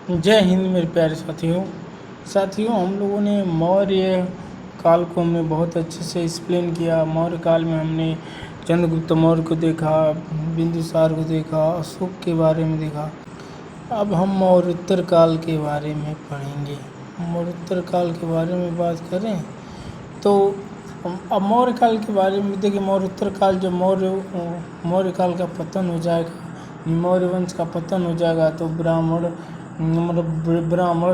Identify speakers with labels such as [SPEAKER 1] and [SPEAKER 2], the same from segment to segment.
[SPEAKER 1] जय हिंद मेरे प्यारे साथियों हम लोगों ने मौर्य काल को हमने बहुत अच्छे से एक्सप्लेन किया। मौर्य काल में हमने चंद्रगुप्त मौर्य को देखा, बिंदुसार को देखा, अशोक के बारे में देखा। अब हम मौर्योत्तर काल के बारे में पढ़ेंगे। मौर्योत्तर काल के बारे में बात करें तो अब मौर्य काल के बारे में देखिए। मौर्योत्तर काल जब मौर्य काल का पतन हो जाएगा, मौर्य वंश का पतन हो जाएगा तो ब्राह्मण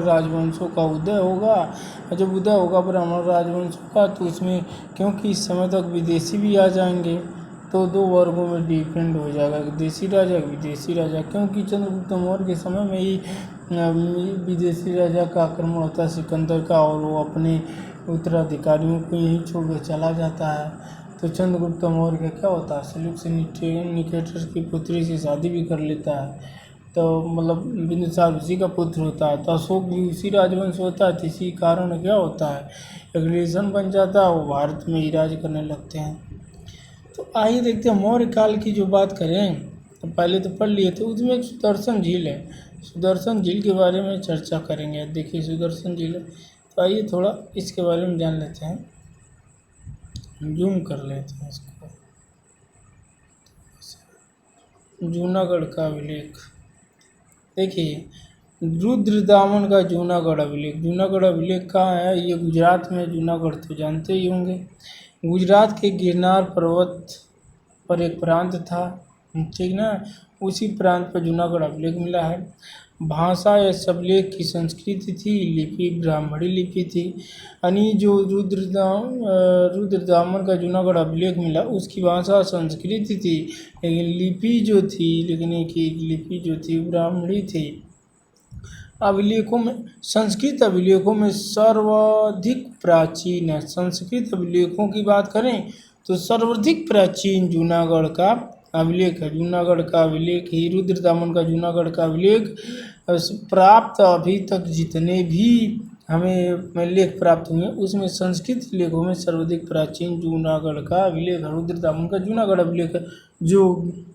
[SPEAKER 1] राजवंशों का उदय होगा। जब उदय होगा ब्राह्मण राजवंशों का तो इसमें क्योंकि इस समय तक विदेशी भी आ जाएंगे तो दो वर्गों में डिफरेंट हो जाएगा, देशी राजा विदेशी राजा। क्योंकि चंद्रगुप्त मौर्य के समय में ही विदेशी राजा का आक्रमण होता है सिकंदर का, और वो अपने उत्तराधिकारियों को यहीं छोड़ कर चला जाता है। तो चंद्रगुप्त मौर्य का क्या होता है, सेल्यूकस निकेटर की पुत्री से शादी भी कर लेता है। तो मतलब बिंदुसार उसी का पुत्र होता है। तो अशोक भी उसी राजवंश होता है। तो इसी कारण क्या होता है, एक रिलेशन बन जाता है, वो भारत में ही राज करने लगते हैं। तो आइए देखते हैं मौर्य काल की जो बात करें तो पहले तो पढ़ लिए थे, उसमें एक सुदर्शन झील है। सुदर्शन झील के बारे में चर्चा करेंगे। देखिए सुदर्शन झील है, तो आइए थोड़ा इसके बारे में जान लेते हैं, जूम कर लेते हैं इसको। जूनागढ़ का अभिलेख देखिए, रुद्रदामन का जूनागढ़ अभिलेख कहाँ है, ये गुजरात में। जूनागढ़ तो जानते ही होंगे, गुजरात के गिरनार पर्वत पर एक प्रांत था, ठीक ना। उसी प्रांत पर जूनागढ़ अभिलेख मिला है। भाषा या शबलेख की संस्कृति थी, लिपि ब्राह्मणी लिपि थी। यानी जो रुद्रदामन का जूनागढ़ अभिलेख मिला उसकी भाषा संस्कृति थी, लेकिन लिपि जो थी ब्राह्मणी थी। अभिलेखों में संस्कृत अभिलेखों में सर्वाधिक प्राचीन है। संस्कृत अभिलेखों की बात करें तो सर्वाधिक प्राचीन जूनागढ़ का अभिलेख है। जूनागढ़ का अभिलेख ही रुद्रदामन का जूनागढ़ का अभिलेख प्राप्त अभी तक जितने भी हमें लेख प्राप्त हुए उसमें संस्कृत लेखों में सर्वाधिक प्राचीन जूनागढ़ का अभिलेख है। रुद्रदामन का जूनागढ़ अभिलेख है जो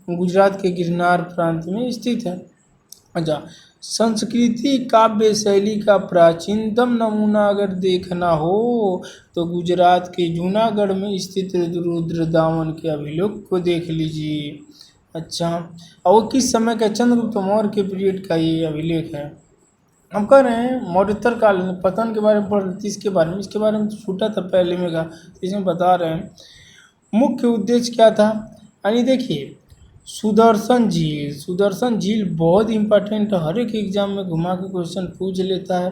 [SPEAKER 1] गुजरात के गिरनार प्रांत में स्थित है। अच्छा, संस्कृति काव्य शैली का प्राचीनतम नमूना अगर देखना हो तो गुजरात के जूनागढ़ में स्थित रुद्रदामन के अभिलेख को देख लीजिए। अच्छा, और वो किस समय का, चंद्रगुप्त मौर्य के पीरियड का ये अभिलेख है। हम कह रहे हैं मौर्योत्तर काल में पतन के बारे में पढ़ रहे थे, इसके बारे में तो छूटा था पहले में का, इसमें बता रहे हैं मुख्य उद्देश्य क्या था। यानी देखिए सुदर्शन झील बहुत इंपॉर्टेंट है, हर एक एग्जाम में घुमा के क्वेश्चन पूछ लेता है।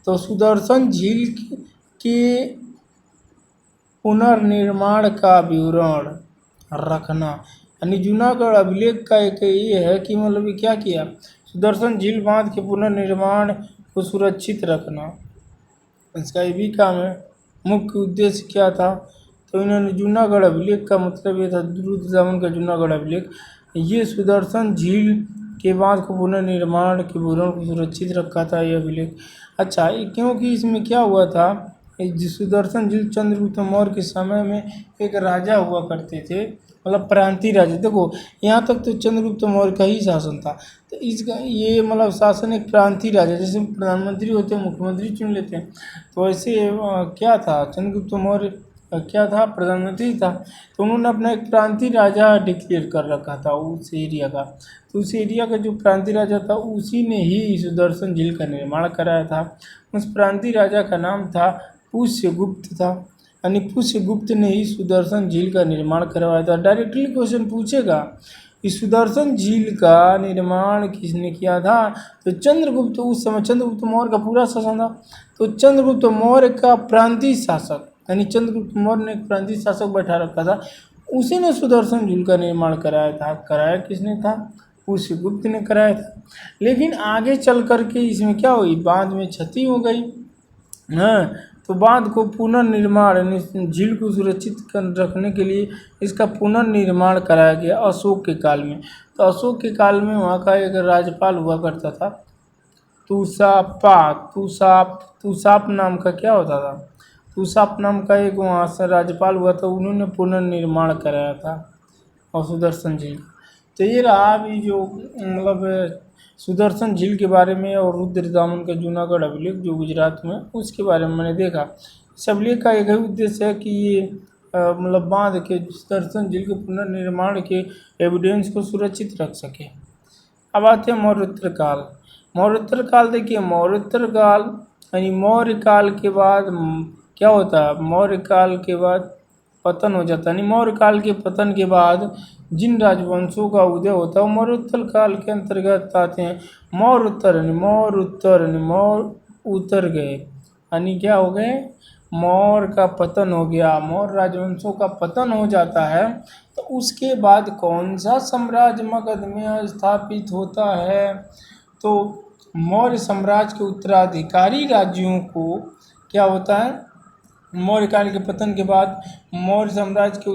[SPEAKER 1] तो सुदर्शन झील के पुनर्निर्माण का विवरण रखना, यानी जूनागढ़ अभिलेख का एक ये है कि मतलब क्या किया, सुदर्शन झील बांध के पुनर्निर्माण को सुरक्षित रखना, इसका ये भी काम है। मुख्य उद्देश्य क्या था, तो इन्होंने जूनागढ़ अभिलेख का मतलब ये था, रुद्रदामन का जूनागढ़ अभिलेख ये सुदर्शन झील के बाद को पुनर्निर्माण के विवरण को सुरक्षित रखा था ये अभिलेख। अच्छा, क्योंकि इसमें क्या हुआ था, सुदर्शन झील चंद्रगुप्त मौर्य के समय में एक राजा हुआ करते थे, मतलब प्रांतीय राजा। देखो यहाँ तक तो चंद्रगुप्त मौर्य का ही शासन था, तो इसका ये मतलब शासन एक प्रांतीय राजा, जैसे प्रधानमंत्री होते हैं मुख्यमंत्री चुन लेते हैं, तो ऐसे क्या था, चंद्रगुप्त मौर्य क्या था, प्रधानमंत्री था। तो उन्होंने अपना एक प्रांतीय राजा डिक्लेयर कर रखा था उस एरिया का। तो उस एरिया का जो प्रांतीय राजा था उसी ने ही सुदर्शन झील का निर्माण कराया था। उस प्रांतीय राजा का नाम था पुष्यगुप्त था, यानी पुष्यगुप्त ने ही सुदर्शन झील का निर्माण करवाया था। डायरेक्टली क्वेश्चन पूछेगा कि सुदर्शन झील का निर्माण किसने किया था, तो चंद्रगुप्त। उस समय चंद्रगुप्त मौर्य का पूरा शासन था, तो चंद्रगुप्त मौर्य का प्रांतीय शासक, यानी चंद्रगुप्त मौर्य ने एक प्रांतीय शासक बैठा रखा था, उसी ने सुदर्शन झील का निर्माण कराया था। कराया किसने था, पुष्यगुप्त ने कराया था। लेकिन आगे चल करके इसमें क्या हुई, बांध में क्षति हो गई, हाँ, तो बांध को पुनर्निर्माण, यानी झील को सुरक्षित रखने के लिए इसका पुनर्निर्माण कराया गया अशोक के काल में। तो अशोक के काल में वहाँ का एक राज्यपाल हुआ करता था तुसाप नाम का क्या होता था, तुसाप नाम का एक वहाँ से राज्यपाल हुआ था, उन्होंने पुनर्निर्माण कराया था और सुदर्शन झील। तो ये रहा अभी जो मतलब सुदर्शन झील के बारे में और रुद्रदामन का जूनागढ़ अभिलेख जो गुजरात में, उसके बारे में मैंने देखा। इस अभिलेख का एक ही उद्देश्य है कि ये मतलब बांध के सुदर्शन झील के पुनर्निर्माण के एविडेंस को सुरक्षित रख सके। अब आते हैं मौर्योत्तर काल। मौर्योत्तर काल देखिए, मौर्योत्तर काल यानी मौर्य काल के बाद क्या होता है, मौर्य काल के बाद पतन हो जाता है। यानी मौर्य काल के पतन के बाद जिन राजवंशों का उदय होता है वो मौर्योत्तर काल के अंतर्गत आते हैं। मौर्य उतर गए, यानी क्या हो गए, मौर्य का पतन हो गया, मौर्य राजवंशों का पतन हो जाता है। तो उसके बाद कौन सा साम्राज्य मगध में स्थापित होता है, तो मौर्य साम्राज्य के उत्तराधिकारी राज्यों को क्या होता है, मौर्य काल के पतन के बाद मौर्य साम्राज्य के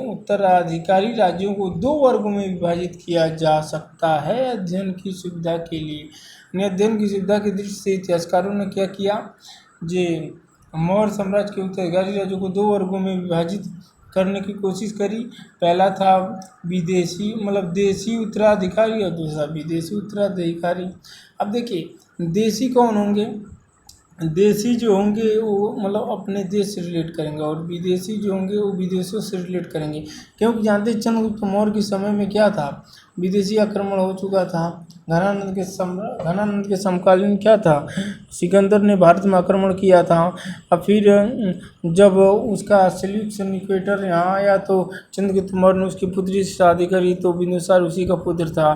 [SPEAKER 1] उत्तराधिकारी राज्यों को 2 वर्गों में विभाजित किया जा सकता है अध्ययन की सुविधा के लिए। अध्ययन की सुविधा की दृष्टि से इतिहासकारों ने क्या किया, जे मौर्य साम्राज्य के उत्तराधिकारी राज्यों को 2 वर्गों में विभाजित करने की कोशिश करी। पहला था विदेशी मतलब देशी उत्तराधिकारी और दूसरा विदेशी उत्तराधिकारी। अब देखिए देशी कौन होंगे, देशी जो होंगे वो मतलब अपने देश से रिलेट करेंगे और विदेशी जो होंगे वो विदेशों से रिलेट करेंगे, क्योंकि चंद्रगुप्त मौर्य के समय में क्या था, विदेशी आक्रमण हो चुका था। घनानंद के समकालीन क्या था, सिकंदर ने भारत में आक्रमण किया था। और फिर जब उसका सेल्यूकस निकेटर यहाँ आया तो चंद्रगुप्त मौर्य ने उसकी पुत्री से शादी करी, तो बिंदुसार उसी का पुत्र था।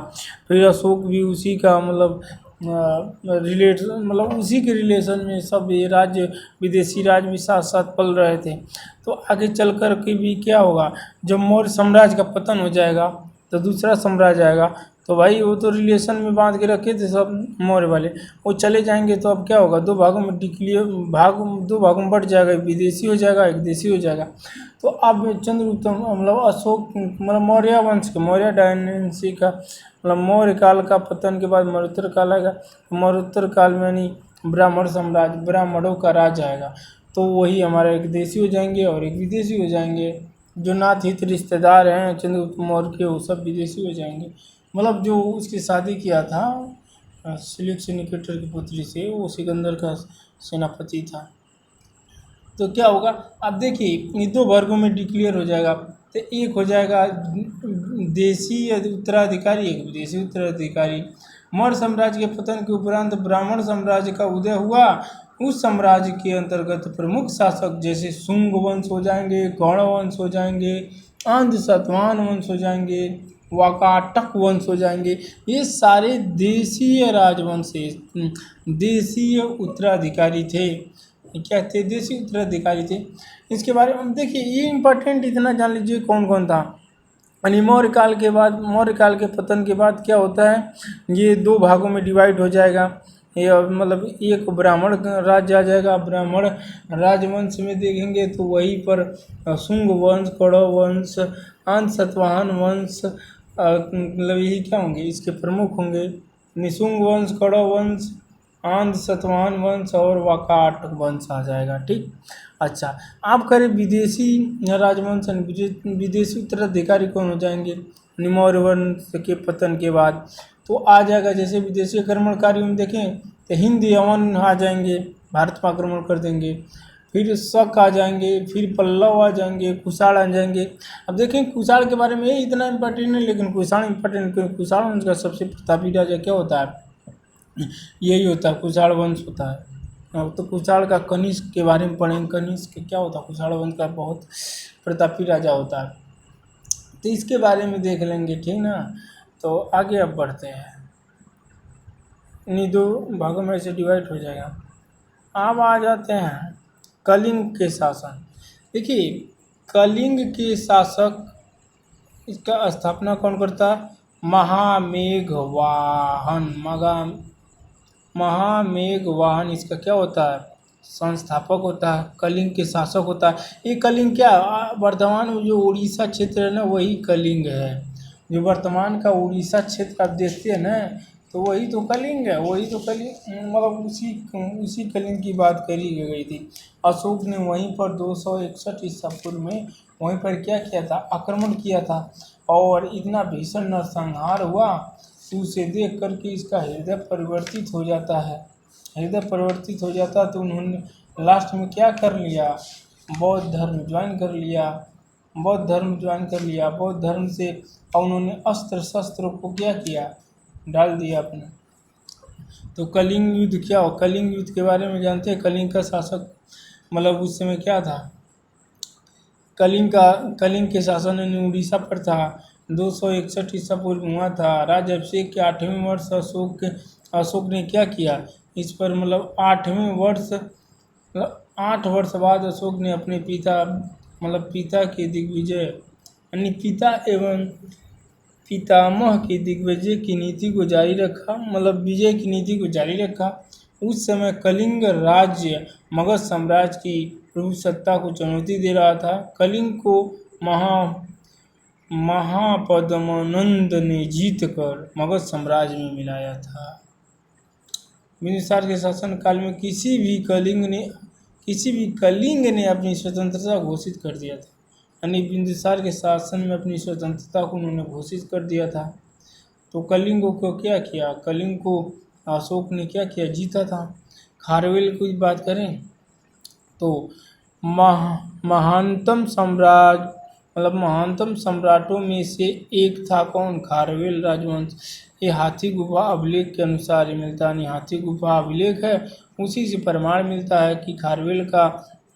[SPEAKER 1] फिर अशोक भी उसी का मतलब मतलब उसी के रिलेशन में सब ये राज्य विदेशी राज्य भी साथ साथ पल रहे थे। तो आगे चल कर के भी क्या होगा, जब मौर्य साम्राज्य का पतन हो जाएगा तो दूसरा साम्राज्य आएगा, तो भाई वो तो रिलेशन में बांध के रखे थे सब मौर्य वाले, वो चले जाएंगे तो अब क्या होगा, 2 भागों में 2 भागों में बढ़ जाएगा, एक विदेशी हो जाएगा एक देशी हो जाएगा। तो अब चंद्रगुप्त मतलब अशोक मतलब मौर्य वंश के मौर्य डायनेसी का मतलब मौर्य काल का पतन के बाद मौर्योत्तर काल आएगा। मौर्योत्तर काल में यानी ब्राह्मण साम्राज्य, ब्राह्मणों का राज आएगा, तो वही हमारे एक देशी हो जाएंगे और एक विदेशी हो जाएंगे। जो नाथ हित रिश्तेदार हैं चंद्रगुप्त मौर्य के वो सब विदेशी हो जाएंगे। मतलब जो उसकी शादी किया था सेल्यूकस निकेटर की पुत्री से, वो सिकंदर का सेनापति था। तो क्या होगा, अब देखिए ये 2 वर्गों में डिक्लेयर हो जाएगा। तो एक हो जाएगा देशी उत्तराधिकारी, एक विदेशी उत्तराधिकारी। मौर्य साम्राज्य के पतन के उपरांत ब्राह्मण साम्राज्य का उदय हुआ। उस साम्राज्य के अंतर्गत प्रमुख शासक जैसे शुंग वंश हो जाएंगे, गौड़ वंश हो जाएंगे, अंध सतवाहन वंश हो जाएंगे, वाकाटक वंश हो जाएंगे। ये सारे देशीय राजवंश देशीय उत्तराधिकारी थे। क्या थे, देशी उत्तराधिकारी थे। इसके बारे में देखिए ये इम्पोर्टेंट इतना जान लीजिए कौन कौन था। यानी मौर्य काल के पतन के बाद क्या होता है, ये 2 भागों में डिवाइड हो जाएगा। ये मतलब एक ब्राह्मण राज्य आ जाएगा। ब्राह्मण राजवंश में देखेंगे तो वहीं पर शुंग वंश, कौरव वंश, अंध सतवाहन वंश मतलब यही क्या होंगे, इसके प्रमुख होंगे। निशुंग वंश, कौरव वंश, आंध्र सतवाहन वंश और वाकाट वंश आ जाएगा। ठीक, अच्छा आप करें विदेशी राजवंश, विदेशी उत्तराधिकारी कौन हो जाएंगे मौर्य वंश के पतन के बाद, तो आ जाएगा जैसे विदेशी आक्रमणकारी में देखें तो हिंद यवन आ जाएंगे, भारत में आक्रमण कर देंगे। फिर शक आ जाएंगे, फिर पल्लव आ जाएंगे, कुषाण आ जाएंगे। अब देखें कुषाण के बारे में ये इतना इम्पोर्टेंट नहीं, लेकिन कुषाण इम्पोर्टेंट क्योंकि कुषाण वंश का सबसे प्रतापी राजा क्या होता है, यही होता है, कुषाण वंश होता है। अब तो कुषाण का कनिष्क के बारे में पढ़ेंगे, कनिष्क क्या होता है, कुषाण वंश का बहुत प्रतापी राजा होता है, तो इसके बारे में देख लेंगे। ठीक ना, तो आगे अब बढ़ते हैं। इन्हीं 2 भागों में से डिवाइड हो जाएगा। अब आ जाते हैं कलिंग के शासन। देखिए कलिंग के शासक, इसका स्थापना कौन करता है, महामेघवाहन इसका क्या होता है, संस्थापक होता है, कलिंग के शासक होता है। ये कलिंग क्या वर्तमान में जो उड़ीसा क्षेत्र है ना वही कलिंग है। जो वर्तमान का उड़ीसा क्षेत्र आप देखते हैं ना तो वही तो कलिंग है, वही तो कलिंग मतलब उसी कलिंग की बात करी गई थी। अशोक ने वहीं पर 261 ईसा पूर्व में वहीं पर क्या किया था, आक्रमण किया था और इतना भीषण नरसंहार हुआ उसे देख करके इसका हृदय परिवर्तित हो जाता है। हृदय परिवर्तित हो जाता तो उन्होंने लास्ट में क्या कर लिया, बौद्ध धर्म ज्वाइन कर लिया। बौद्ध धर्म ज्वाइन कर लिया, बौद्ध धर्म से उन्होंने अस्त्र शस्त्रों को क्या किया, डाल दिया अपने। तो कलिंग युद्ध क्या हो, कलिंग युद्ध के बारे में जानते हैं? कलिंग का शासक मतलब उस समय क्या था, कलिंग के शासन उड़ीसा पर था। 261 ईसा पूर्व हुआ था। राजा अभिषेक के 8वें वर्ष अशोक ने क्या किया इस पर, मतलब 8वें वर्ष, मतलब 8 वर्ष बाद अशोक ने अपने पिता के दिग्विजय यानी पिता एवं पितामह की दिग्विजय की नीति को जारी रखा, मतलब विजय की नीति को जारी रखा। उस समय कलिंग राज्य मगध साम्राज्य की प्रभुसत्ता को चुनौती दे रहा था। कलिंग को महापद्मनंद ने जीतकर मगध साम्राज्य में मिलाया था। बिंदुसार के शासन काल में किसी भी कलिंग ने अपनी स्वतंत्रता घोषित कर दिया था, यानी बिंदुसार के शासन में अपनी स्वतंत्रता को उन्होंने घोषित कर दिया था। तो कलिंग को क्या किया, कलिंग को अशोक ने क्या किया, जीता था। खारवेल की बात करें तो महानतम सम्राटों में से एक था कौन, खारवेल राजवंश। ये हाथी गुफा अभिलेख के अनुसार ही मिलता है, हाथी गुफा अभिलेख है, उसी से प्रमाण मिलता है कि खारवेल का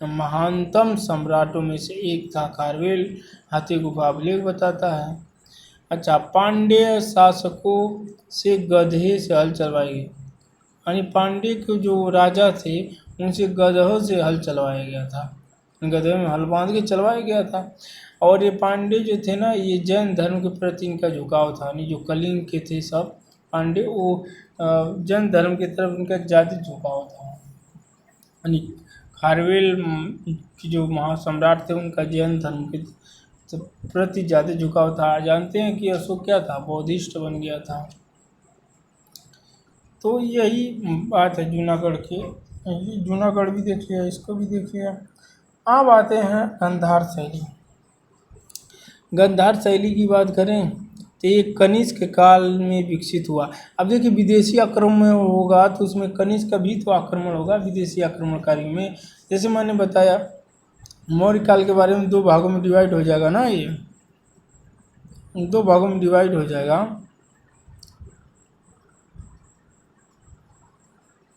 [SPEAKER 1] महानतम सम्राटों में से एक था खारवेल, हाथी गुफा अभिलेख बताता है। अच्छा, पांड्य शासकों से गधे से हल चलवाए गए, यानी पांड्य के जो राजा थे उनसे गधों से हल चलवाया गया था, गधे में हल बांध के चलवाया गया था। और ये पांड्य जो थे ना, ये जैन धर्म के प्रति इनका झुकाव था, यानी जो कलिंग के थे सब पांड्य, वो जैन धर्म की तरफ उनका ज़्यादा झुकाव था। यानी खारवेल की जो महासम्राट थे उनका जैन धर्म के प्रति ज़्यादा झुकाव था। जानते हैं कि अशोक क्या था, बौद्धिस्ट बन गया था। तो यही बात है जूनागढ़ के। जूनागढ़ भी देख लिया, इसको भी देख लिया। अब आते हैं गांधार शैली। गांधार शैली की बात करें तो ये कनिष्क काल में विकसित हुआ। अब देखिए, विदेशी आक्रमण होगा तो उसमें कनिष्क का भी तो आक्रमण होगा विदेशी आक्रमणकारियों में। जैसे मैंने बताया मौर्य काल के बारे में 2 भागों में डिवाइड हो जाएगा ना, ये 2 भागों में डिवाइड हो जाएगा,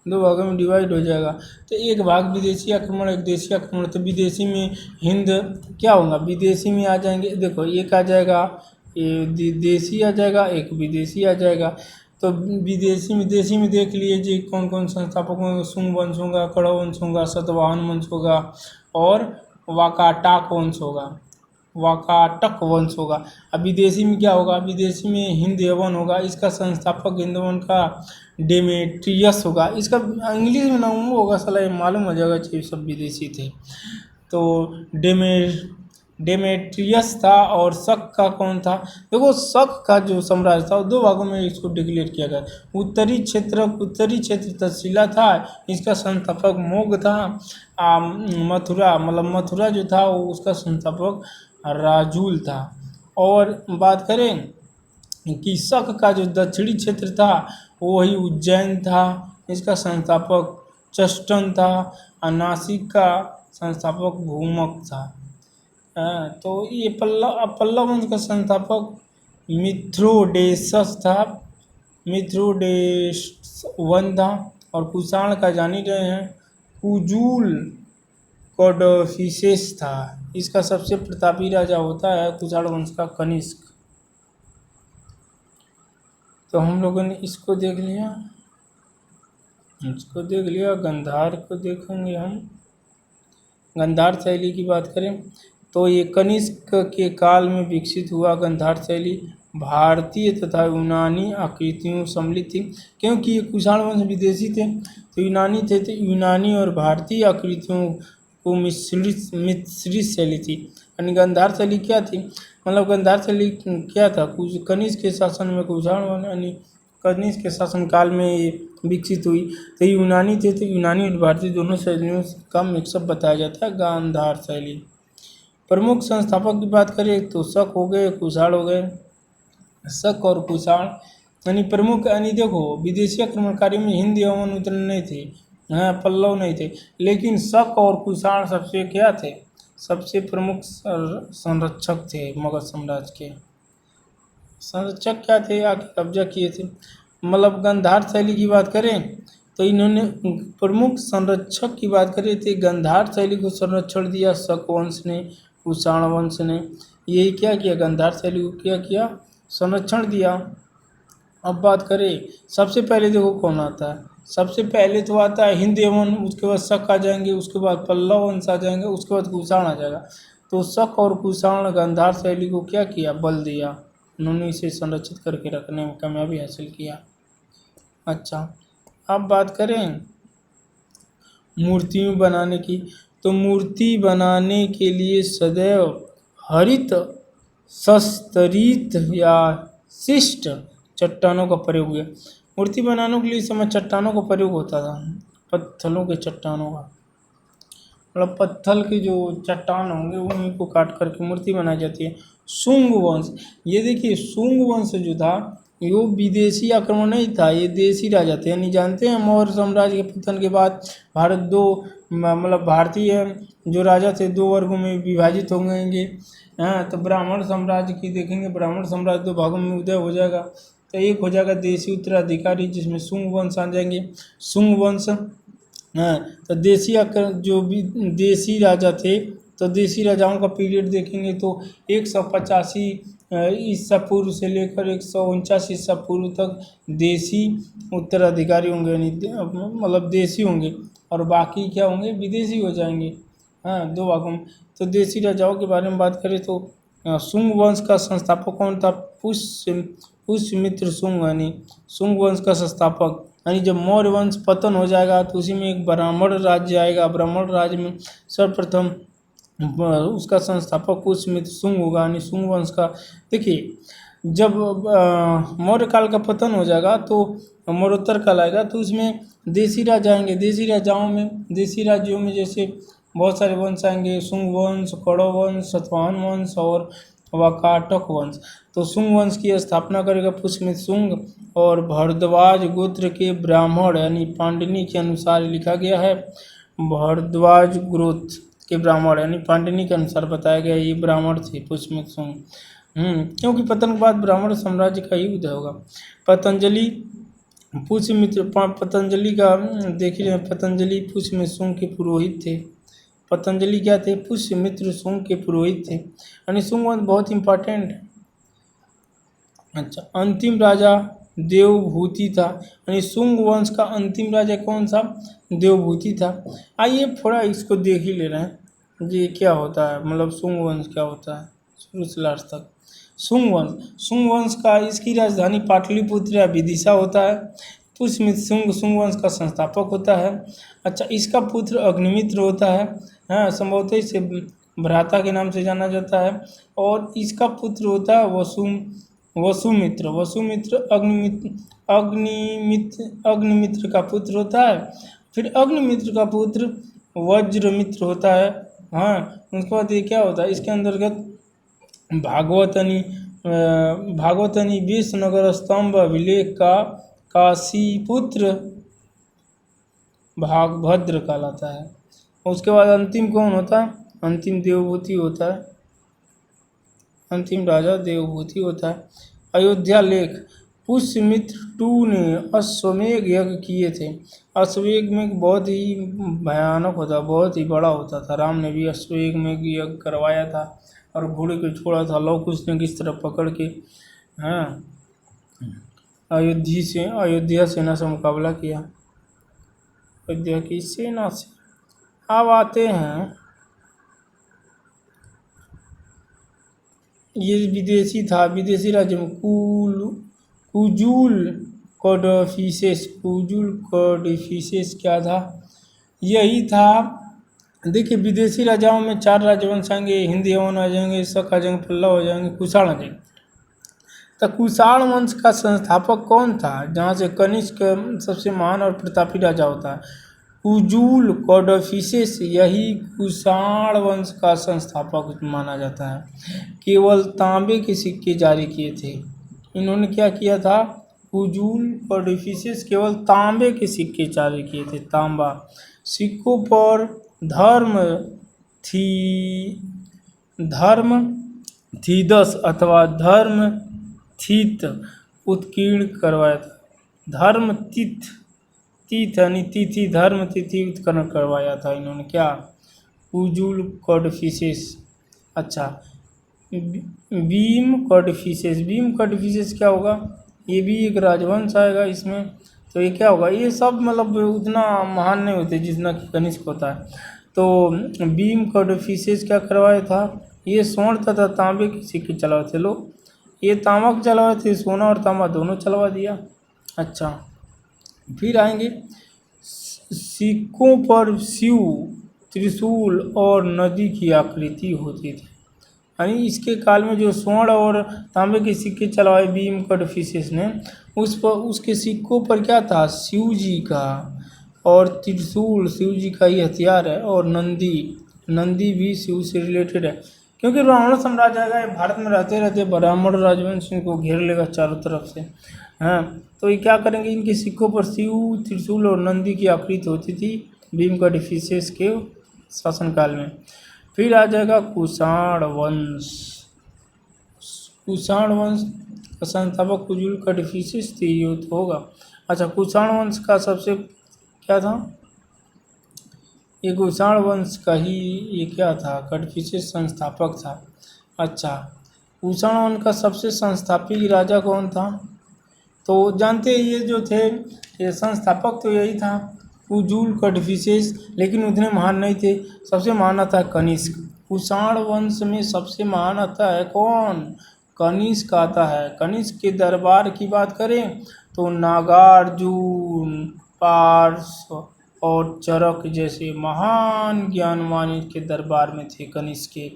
[SPEAKER 1] 2 भागों में डिवाइड हो जाएगा। तो एक भाग विदेशी आक्रमण, एक देशी आक्रमण। तो विदेशी में हिंद क्या होगा, विदेशी में आ जाएंगे, देखो एक आ जाएगा ये देशी आ जाएगा, एक विदेशी आ जाएगा। तो देशी में देख लीजिए कौन कौन संस्थापक होंगे, शुंग वंश होगा, कण्व वंश होगा, सातवाहन वंश होगा और वाकाटक वंश होगा। अब विदेशी में क्या होगा, विदेशी में हिंदवन होगा, इसका संस्थापक हिंदवन का डेमेट्रियस होगा। इसका इंग्लिश में नाम होगा, साला ये मालूम हो जाएगा कि सब विदेशी थे। तो डेमेट्रियस था। और शक का कौन था, देखो शक का जो साम्राज्य था 2 भागों में इसको डिक्लेयर किया गया। उत्तरी क्षेत्र तक्षशिला था, इसका संस्थापक मोग था। मथुरा जो था वो उसका संस्थापक राजूल था। और बात करें कि शक का जो दक्षिणी क्षेत्र था वही उज्जैन था, इसका संस्थापक चष्टन था। और नासिक का संस्थापक भूमक था। तो ये पल्लव वंश का संस्थापक मिथ्रोडेसस था, मिथ्रोडेस वन था। और कुषाण का जान ही रहे हैं, कुजूल कोडफिसेस था। इसका सबसे प्रतापी राजा होता है कुषाण वंश का कनिष्क। तो हम लोगों ने इसको देख लिया, गांधार को देखेंगे हम। गांधार शैली की बात करें तो ये कनिष्क के काल में विकसित हुआ। गांधार शैली भारतीय तथा यूनानी आकृतियों सम्मिलित थी, क्योंकि ये कुषाण वंश विदेशी थे तो यूनानी थे, तो यूनानी और भारतीय आकृतियों को मिश्रित शैली थी। यानी गांधार शैली क्या थी, मतलब गांधार शैली क्या था, कनिष्क के शासन में कुषाण वंश यानी कनिष्क के शासन काल में ये विकसित हुई। तो यूनानी थे, तो यूनानी और भारतीय दोनों शैलियों का मिक्सअप बताया जाता है गांधार शैली। प्रमुख संस्थापक की बात करें तो शक हो गए, कुषाण हो गए। शक और कुषाण यानी प्रमुख, यानी देखो विदेशी आक्रमणकारियों में हिंद यवन उतने नहीं थे, हाँ पल्लव नहीं थे, लेकिन शक और कुषाण सबसे क्या थे, सबसे प्रमुख संरक्षक थे मगध साम्राज्य के। संरक्षक क्या थे, आके कब्जा किए थे। मतलब गांधार शैली की बात करें तो इन्होंने प्रमुख संरक्षक की बात करें तो गांधार शैली को संरक्षण दिया शक वंश ने, कुषाण वंश ने। यही क्या किया, गांधार शैली को क्या किया, संरक्षण दिया। अब बात करें सबसे पहले देखो कौन आता है, सबसे पहले तो आता है हिंद यवन, उसके बाद शक आ जाएंगे, उसके बाद पल्लव वंश आ जाएंगे, उसके बाद कुषाण आ जाएगा। तो शक और कुषाण गांधार शैली को क्या किया, बल दिया, उन्होंने इसे संरक्षित करके रखने में कामयाबी हासिल किया। अच्छा, अब बात करें मूर्तियों बनाने की, तो मूर्ति बनाने के लिए सदैव हरित, सस्तरित या शिष्ट चट्टानों का प्रयोग हुआ। मूर्ति बनाने के लिए इस समय चट्टानों का प्रयोग होता था, पत्थरों के चट्टानों का, मतलब पत्थर के जो चट्टान होंगे उन्हीं को काट करके मूर्ति बनाई जाती है। शुंग वंश, ये देखिए शुंग वंश जो था ये विदेशी आक्रमण नहीं था, ये देसी राजा थे। यानी जानते हैं मौर्य साम्राज्य के पतन के बाद भारत दो मतलब भारतीय जो राजा थे दो वर्गों में विभाजित हो गएंगे। हाँ, तो ब्राह्मण साम्राज्य की देखेंगे, ब्राह्मण साम्राज्य दो भागों में उदय हो जाएगा। तो एक हो जाएगा देसी उत्तराधिकारी जिसमें शुंग वंश आ जाएंगे, शुंग वंश। हाँ, तो देसी जो भी देसी राजा थे, तो देसी राजाओं का पीरियड देखेंगे तो 185 ईसा पूर्व से लेकर 149 ईसा पूर्व तक देसी उत्तराधिकारी होंगे, यानी मतलब देसी होंगे, और बाकी क्या होंगे, विदेशी हो जाएंगे। हाँ, दो भागों में। तो देसी राजाओं के बारे में बात करें तो शुंग वंश का संस्थापक कौन था, पुष्यमित्र शुंग, यानी शुंग वंश का संस्थापक। यानी जब मौर्य वंश पतन हो जाएगा तो उसी में एक ब्राह्मण राज्य आएगा, ब्राह्मण राज्य में सर्वप्रथम उसका संस्थापक पुष्यमित्र शुंग होगा, यानी शुंग वंश का। देखिए जब मौर्य काल का पतन हो जाएगा तो मौर्योत्तर काल आएगा, तो उसमें देसी राजा आएंगे। देसी राजाओं में, देसी राज्यों में जैसे बहुत सारे वंश आएंगे, शुंग वंश, कौरव वंश, सतवाहन वंश और वाकाटक वंश। तो शुंग वंश की स्थापना करेगा पुष्यमित्र शुंग, और भारद्वाज गोत्र के ब्राह्मण, यानी पांडनी के अनुसार लिखा गया है, भारद्वाज गोत्र के ब्राह्मण, यानी पांडनी के अनुसार बताया गया ये ब्राह्मण थे पुष्यमित्र शुंग। क्योंकि पतन के बाद ब्राह्मण साम्राज्य का ही उदय होगा। पतंजलि पुष्यमित्र, पतंजलि का देखिए, पतंजलि पुष्यमित्र शुंग के पुरोहित थे। पतंजलि क्या थे, पुष्यमित्र शुंग के पुरोहित थे, यानी शुंग वंश बहुत इंपॉर्टेंट है। अच्छा, अंतिम राजा देवभूति था, यानी शुंग वंश का अंतिम राजा कौन सा, देवभूति था। आइए थोड़ा इसको देख ही ले रहे हैं ये क्या होता है, मतलब शुंग वंश क्या होता है शुरू से लास्ट तक। शुंग वंश का इसकी राजधानी पाटलिपुत्र या विदिशा होता है। पुष्यमित्र शुंग वंश का संस्थापक होता है। अच्छा, इसका पुत्र अग्निमित्र होता है, हाँ संभवतः इसे भ्राता के नाम से जाना जाता है। और इसका पुत्र होता है वसुमित्र अग्निमित्र का पुत्र होता है। फिर अग्निमित्र का पुत्र वज्रमित्र होता है। हाँ, उसके बाद ये क्या होता है, इसके अंतर्गत भागवतनी विष्णुनगर स्तंभ अभिलेख का काशीपुत्र भागभद्र कहलाता है। उसके बाद अंतिम कौन होता है, अंतिम देवभूति होता है, अंतिम राजा देवभूति होता है। अयोध्या लेख, पुष्यमित्र 2 ने अश्वमेध यज्ञ किए थे। अश्वमेध में बहुत ही भयानक होता, बहुत ही बड़ा होता था। राम ने भी अश्वमेध में यज्ञ करवाया था और घोड़े को छोड़ा था, लव कुश ने किस तरह पकड़ के, हाँ अयोध्या सेना से मुकाबला किया, अयोध्या की सेना से। अब आते हैं, ये विदेशी था, विदेशी राज्य में कुजूल कॉडफिसेस क्या था, यही था। देखिए विदेशी राजाओं में 4 राजवंश आएंगे, हिंद यवन आ जाएंगे, शक आ जाएंगे, पल्लव आ जाएंगे, कुषाण आ जाएंगे। तो कुषाण वंश का संस्थापक कौन था, जहाँ से कनिष्क सबसे महान और प्रतापी राजा होता है, कुजूल कॉडफिसेस, यही कुषाण वंश का संस्थापक माना जाता है। केवल तांबे के सिक्के जारी किए थे। इन्होंने क्या किया था, कुजूल कॉडफिसेस केवल तांबे के सिक्के जारी किए थे, तांबा। सिक्कों पर धर्म थी धर्म थीदस अथवा धर्म थीत उत्कीर्ण करवाया था। धर्म तीथ तीथ यानी तिथि, धर्म तिथि उत्कीर्ण करवाया था इन्होंने। क्या? कुजूल कॉडफिसेस। अच्छा, बीम कॉडफिसेस। बीम कॉडफिसेस क्या होगा? ये भी एक राजवंश आएगा इसमें। तो ये क्या होगा? ये सब मतलब उतना महान नहीं होते जितना कि कनिष्क होता है। तो बीम कॉडफिसेस क्या करवाया था? ये स्वर्ण तथा तांबे के सिक्के चलवाए थे लोग। ये तांबा चलवाए थे, सोना और तांबा दोनों चलवा दिया। अच्छा, फिर आएंगे सिक्कों पर शिव, त्रिशूल और नदी की आकृति होती थी। यानी इसके काल में जो स्वर्ण और तांबे के सिक्के चलवाए बीम कॉडफिसेस ने, उसके सिक्कों पर क्या था? शिव जी का, और त्रिशूल शिव जी का ही हथियार है, और नंदी भी शिव से रिलेटेड है। क्योंकि ब्राह्मण साम्राज्य आएगा, ये भारत में रहते रहते ब्राह्मण राजवंश इनको घेर लेगा चारों तरफ से। हाँ, तो ये क्या करेंगे? इनके सिक्कों पर शिव, त्रिशूल और नंदी की आकृति होती थी भीम कॉडफिसेस के शासनकाल में। फिर आ जाएगा कुषाण वंश। कुषाण वंश का संस्थापक कुजूल कॉडफिसेस थे, ये तो होगा। अच्छा, कुषाण वंश का सबसे क्या था? ये कुषाण वंश का ही ये क्या था? कॉडफिसेस संस्थापक था। अच्छा, कुषाण वंश का सबसे संस्थापक राजा कौन था? तो जानते हैं ये जो थे, ये संस्थापक तो यही था कुजूल कॉडफिसेस, लेकिन उतने महान नहीं थे। सबसे महान आता है कनिष्क। कुषाण वंश में सबसे महान आता है कौन? कनिष्क आता है। कनिष्क के दरबार की बात करें तो नागार्जुन, पार्स और चरक जैसे महान ज्ञानवान के दरबार में थे कनिष्क के।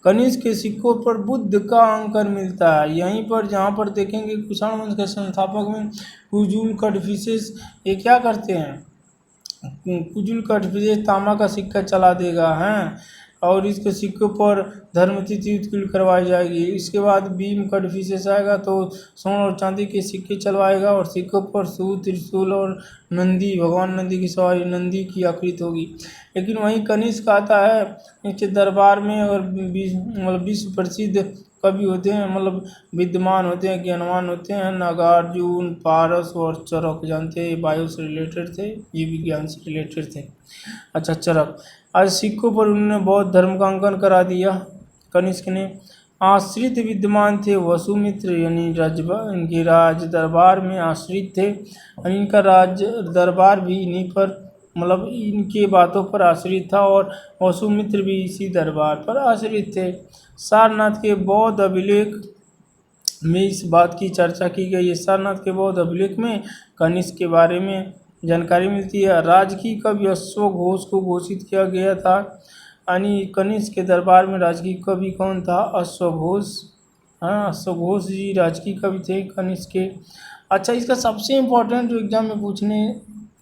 [SPEAKER 1] कनिष्क के सिक्कों पर बुद्ध का अंकन मिलता है। यहीं पर जहाँ पर देखेंगे कुषाण वंश के संस्थापक में कुजूल कॉडफिसेस, ये क्या करते हैं? कुजूल कॉडफिसेस तांबा का सिक्का चला देगा हैं, और इसके सिक्कों पर धर्मतिथि उत्कीर्ण करवाई जाएगी। इसके बाद भीम कॉडफिसेस आएगा तो स्वर्ण और चांदी के सिक्के चलवाएगा, और सिक्कों पर सूत, त्रिशूल और नंदी, भगवान नंदी की सवारी, नंदी की आकृति होगी। लेकिन वहीं कनिष्क आता है इसके दरबार में, और मतलब विश्व प्रसिद्ध कवि होते हैं, मतलब विद्वान होते हैं, ज्ञानवान होते हैं। नागार्जुन, पारस और चरक, जानते हैं वायु से रिलेटेड थे, ये विज्ञान से रिलेटेड थे। अच्छा, चरक। आज सिक्कों पर उन्होंने बौद्ध धर्म का अंकन करा दिया कनिष्क ने। आश्रित विद्वान थे वसुमित्र, यानी इनके राज दरबार में आश्रित थे, और इनका राज दरबार भी इन्हीं पर, मतलब इनके बातों पर आश्रित था, और वसुमित्र भी इसी दरबार पर आश्रित थे। सारनाथ के बौद्ध अभिलेख में इस बात की चर्चा की गई है। सारनाथ के बौद्ध अभिलेख में कनिष्क के बारे में जानकारी मिलती है। राजकीय कवि अश्वघोष को घोषित किया गया था, यानी कनिष्क के दरबार में राजकीय कवि कौन था? अश्वघोष। हाँ, अश्वघोष जी राजकीय कवि थे कनिष्क के। अच्छा, इसका सबसे इम्पोर्टेंट जो एग्जाम में पूछने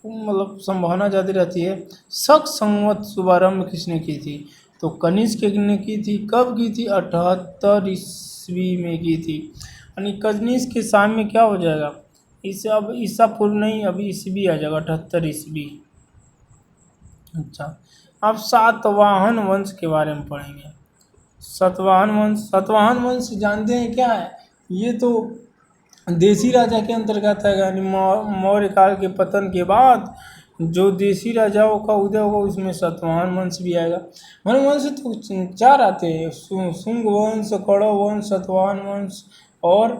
[SPEAKER 1] मतलब संभावना ज़्यादा रहती है, शक संवत शुभारंभ किसने की थी? तो कनिष्क ने की थी। कब की थी? 78 ईस्वी में की थी। यानी कनिष्क के शाम में क्या हो जाएगा? इसे अब ईसा पूर्व नहीं, अभी ईस्वी आ जाएगा, 78 ईस्वी। अच्छा, अब सातवाहन वंश के बारे में पढ़ेंगे। सातवाहन वंश जानते हैं क्या है? ये तो देसी राजा के अंतर्गत है, यानी मौर्य काल के पतन के बाद जो देसी राजाओं का उदय होगा उसमें सातवाहन वंश भी आएगा। वंश तो चार आते हैं, शुंग वंश, कौरव वंश, सातवाहन वंश और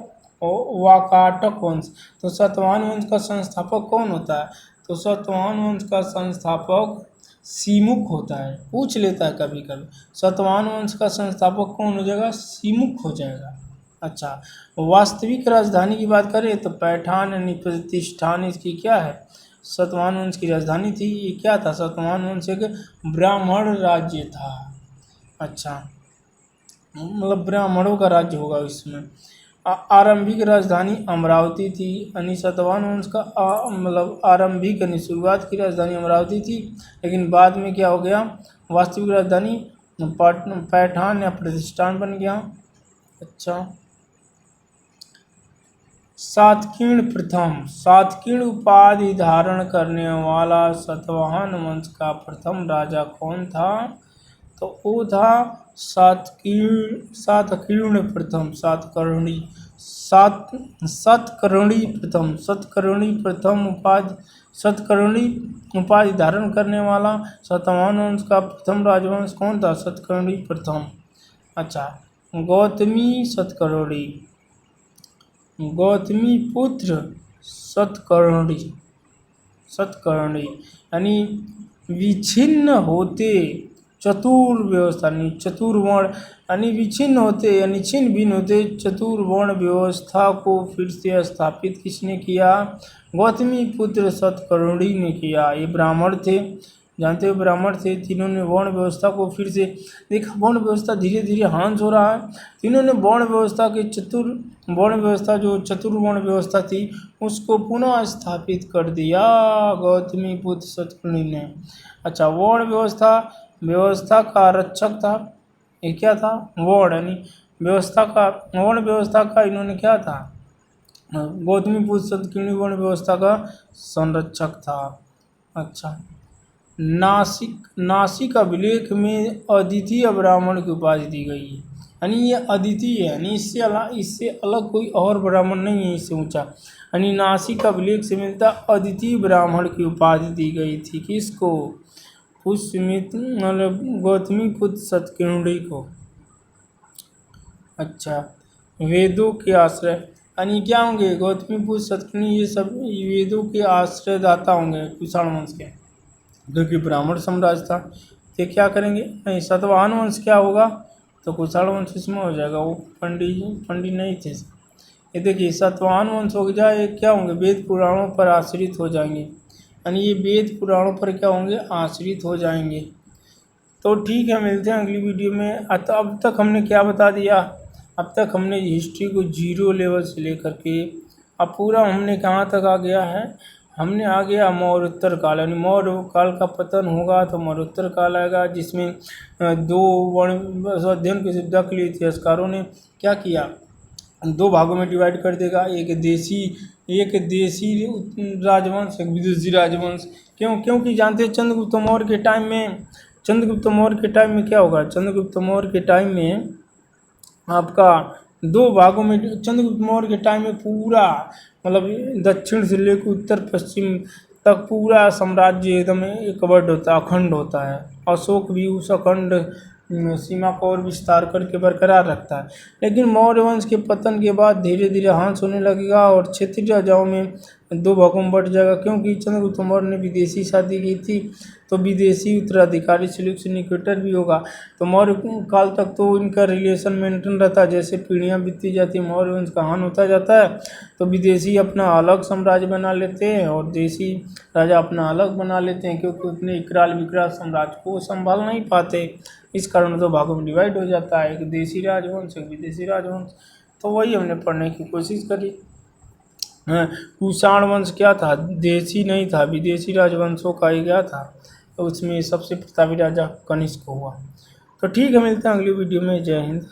[SPEAKER 1] वाकाटक वंश। तो सातवाहन वंश का संस्थापक कौन होता है? तो सातवाहन वंश का संस्थापक सीमुख होता है। पूछ लेता है कभी कभी, सातवाहन वंश का संस्थापक कौन हो जाएगा? सीमुख हो जाएगा। अच्छा, वास्तविक राजधानी की बात करें तो पैठान यानी प्रतिष्ठान इसकी क्या है? सातवाहन वंश की राजधानी थी। ये क्या था? सातवाहन वंश एक ब्राह्मण राज्य था। अच्छा, मतलब ब्राह्मणों का राज्य होगा इसमें। आरंभिक राजधानी अमरावती थी। यानी सातवाहन वंश का मतलब आरंभिक यानी शुरुआत की राजधानी अमरावती थी, लेकिन बाद में क्या हो गया? वास्तविक राजधानी पैठान या प्रतिष्ठान बन गया। अच्छा, सातकीर्ण उपाधि धारण करने वाला सातवाहन वंश का प्रथम राजा कौन था? तो वो था सातकीर्ण प्रथम, सतकर्णी उपाधि धारण करने वाला सातवाहन वंश का प्रथम राजवंश कौन था? सतकर्णी प्रथम। अच्छा, गौतमी पुत्र सतकर्णी यानी विच्छिन्न होते चतुर्व्यवस्था यानी चतुर्वर्ण यानी विच्छिन्न होते यानी छिन्न भिन्न होते चतुर्वर्ण व्यवस्था को फिर से स्थापित किसने किया? गौतमी पुत्र सतकर्णी ने किया। ये ब्राह्मण थे, जानते हो ब्राह्मण थे, तीनों ने वर्ण व्यवस्था को फिर से देखा। वर्ण व्यवस्था धीरे धीरे ह्रास हो रहा है। तीनों ने वर्ण व्यवस्था के जो चतुर्वर्ण व्यवस्था थी उसको पुनः स्थापित कर दिया गौतमी पुत्र सतकर्णी ने। अच्छा, वर्ण व्यवस्था का रक्षक था। ये क्या था? वर्ण व्यवस्था का इन्होंने क्या था? गौतमी पुत्र सतकर्णी वर्ण व्यवस्था का संरक्षक था। अच्छा, नासिक अभिलेख में अद्वितीय ब्राह्मण की उपाधि दी गई है, यानी ये अद्वितीय है, यानी इससे अलग कोई और ब्राह्मण नहीं है इससे ऊंचा। यानी नासिक अभिलेख से मिलता अद्वितीय ब्राह्मण की उपाधि दी गई थी। किसको? पुष्यमित्र मतलब गौतमी पुत्र सतकर्णी को। अच्छा, वेदों के आश्रय यानी क्या होंगे? गौतमी पुत्र सतकर्णी ये सब वेदों के आश्रयदाता होंगे कुषाण वंश के, क्योंकि ब्राह्मण साम्राज्य था। ये क्या करेंगे? नहीं, सातवाहन वंश क्या होगा? तो कुषाण वंश इसमें हो जाएगा। वो पंडित नहीं थे। ये देखिए, सातवाहन वंश हो जाए क्या होंगे? वेद पुराणों पर आश्रित हो जाएंगे, यानी ये वेद पुराणों पर क्या होंगे? आश्रित हो जाएंगे। तो ठीक है, मिलते हैं अगली वीडियो में। अब तक हमने क्या बता दिया? अब तक हमने हिस्ट्री को 0 लेवल से लेकर के अब पूरा हमने कहाँ तक आ गया है? हमने आ गया मौर्योत्तर काल, यानी मौर्य काल का पतन होगा तो मौर्योत्तर काल आएगा, जिसमें 2 वर्ण अध्ययन की सुविधा के लिए इतिहासकारों ने क्या किया? 2 भागों में डिवाइड कर देगा। एक देशी राजवंश, एक विदेशी राजवंश। क्योंकि जानते हैं चंद्रगुप्त मौर्य के टाइम में क्या होगा? चंद्रगुप्त मौर्य के टाइम में आपका 2 भागों में, चंद्रगुप्त मौर्य के टाइम में पूरा मतलब दक्षिण से लेकर उत्तर पश्चिम तक पूरा साम्राज्य एकदम एकवट होता है, अखंड होता है। अशोक भी उस अखंड सीमा को और विस्तार करके बरकरार रखता है। लेकिन मौर्य वंश के पतन के बाद धीरे धीरे ह्रास होने लगेगा और क्षेत्रीय राजाओं में 2 भागों में बट जाएगा, क्योंकि चंद्रगुप्त मौर्य ने विदेशी शादी की थी, तो विदेशी उत्तराधिकारी सिलेक्शन निकेटर भी होगा। तो मौर्य काल तक तो इनका रिलेशन मेंटेन रहता है। जैसे पीढ़ियाँ बीतती जाती है, मौर्य वंश का हान होता जाता है, तो विदेशी अपना अलग साम्राज्य बना लेते हैं और देशी राजा अपना अलग बना लेते हैं, क्योंकि उतने इकराल विकराल साम्राज्य को संभाल नहीं पाते। इस कारण 2 भागों में डिवाइड हो जाता है, एक देशी राजवंश, एक विदेशी राजवंश। तो वही हमने पढ़ने की कोशिश करी। कुषाण वंश क्या था? देशी नहीं था, विदेशी राजवंशों का ही क्या था। तो उसमें सबसे प्रतापी राजा कनिष्क हुआ। तो ठीक है, मिलते हैं अगली वीडियो में। जय हिंद।